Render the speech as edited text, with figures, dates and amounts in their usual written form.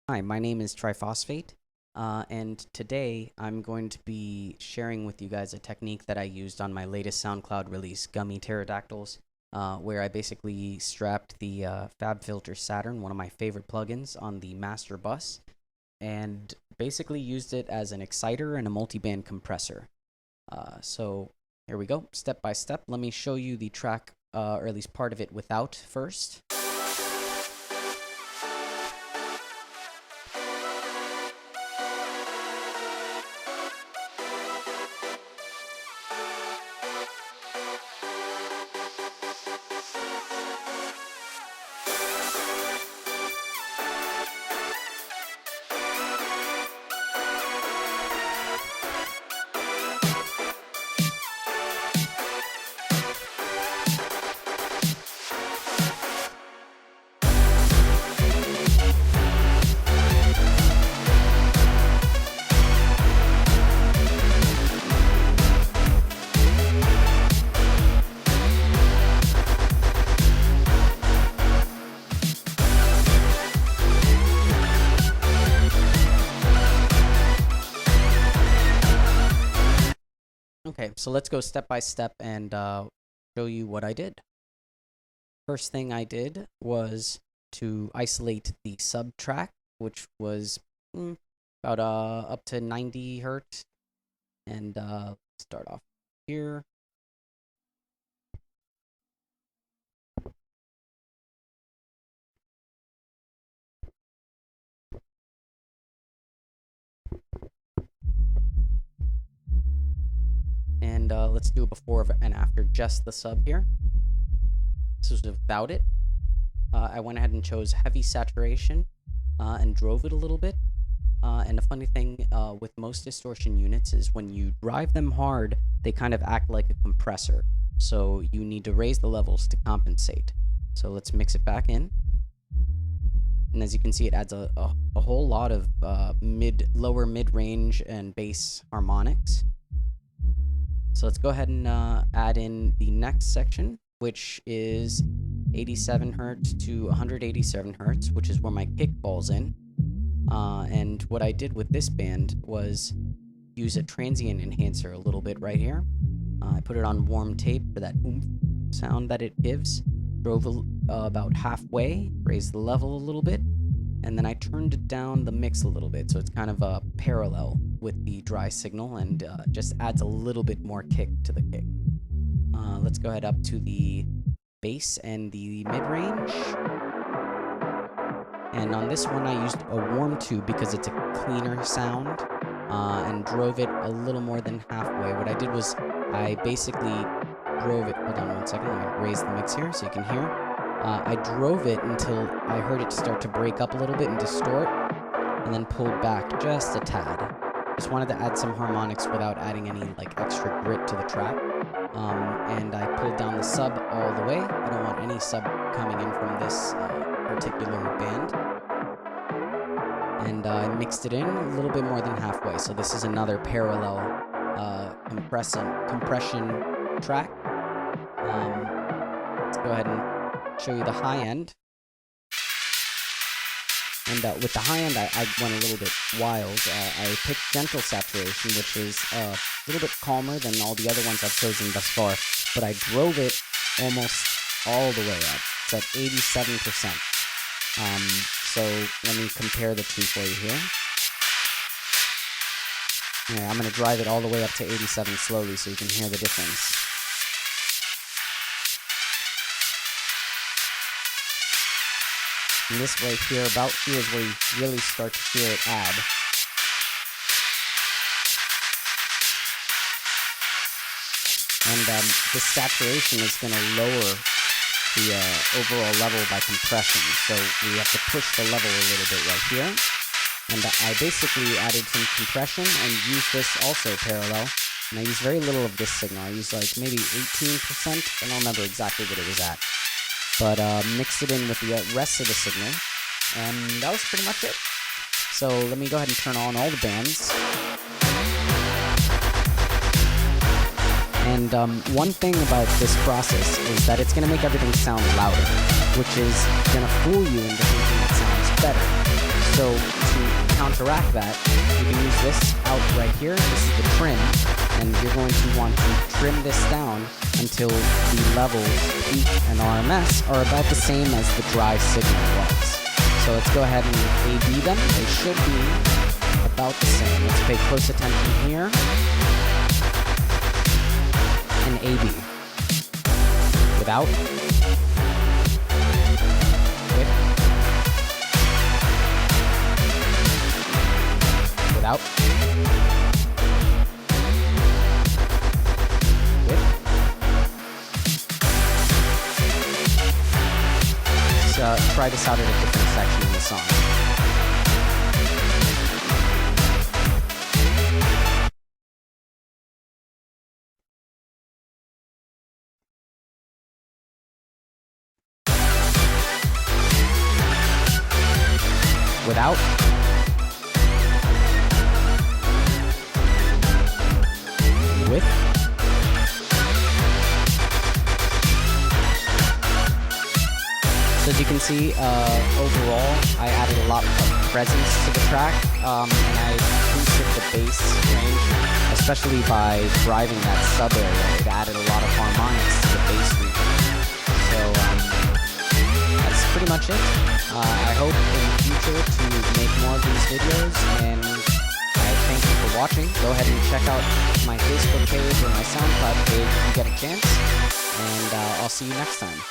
Hi, my name is Triphosphate, and today I'm going to be sharing with you guys a technique that I used on my latest SoundCloud release, Gummy Pterodactyls, where I basically strapped the FabFilter Saturn, one of my favorite plugins, on the master bus, and basically used it as an exciter and a multiband compressor. So here we go, step by step. Let me show you the track, or at least part of it without first. Okay, so let's go step by step and show you what I did. First thing I did was to isolate the sub track, which was about up to 90 hertz. And start off here. And let's do a before and after just the sub here. This was without it. I went ahead and chose heavy saturation and drove it a little bit. And the funny thing with most distortion units is when you drive them hard, they kind of act like a compressor. So you need to raise the levels to compensate. So let's mix it back in. And as you can see, it adds a whole lot of lower mid-range and bass harmonics. So let's go ahead and add in the next section, which is 87 hertz to 187 hertz, which is where my kick falls in. And what I did with this band was use a transient enhancer a little bit right here. I put it on warm tape for that oomph sound that it gives. Drove about halfway, raised the level a little bit, and then I turned down the mix a little bit, so it's kind of a parallel with the dry signal and just adds a little bit more kick to the kick. Let's go ahead up to the bass and the mid-range. And on this one I used a warm tube because it's a cleaner sound, and drove it a little more than halfway. What I did was I basically drove it, hold on one second, let me raise the mix here so you can hear. I drove it until I heard it start to break up a little bit and distort, and then pulled back just a tad. Just wanted to add some harmonics without adding any like extra grit to the track. And I pulled down the sub all the way. I don't want any sub coming in from this particular band. And I mixed it in a little bit more than halfway. So this is another parallel compression track. Let's go ahead and show you the high end. And with the high end, I went a little bit wild. I picked gentle saturation, which is a little bit calmer than all the other ones I've chosen thus far. But I drove it almost all the way up. It's at 87%. So let me compare the two for you here. Yeah, I'm going to drive it all the way up to 87 slowly so you can hear the difference. And this right here, about here, is where you really start to hear it add. And this saturation is going to lower the overall level by compression. So we have to push the level a little bit right here. And I basically added some compression and used this also parallel. And I used very little of this signal. I used like maybe 18%. I don't remember exactly what it was at. But mixed it in with the rest of the signal, and that was pretty much it. So let me go ahead and turn on all the bands. And one thing about this process is that it's going to make everything sound louder, which is going to fool you into thinking it sounds better. So to counteract that, you can use this out right here. This is the trim, and you're going to want to trim this down until the levels, peak and RMS, are about the same as the dry signal was. So let's go ahead and A/B them. They should be about the same. Let's pay close attention here. And A/B. Without. With. Without. With. Let's try this out at a different section in the song. Without. With. So as you can see, overall, I added a lot of presence to the track, and I boosted the bass range, especially by driving that sub area. It added a lot of harmonics to the bass region. So that's pretty much it. I hope in the future to make more of these videos, and I thank you for watching. Go ahead and check out my Facebook page or my SoundCloud page if you get a chance, and I'll see you next time.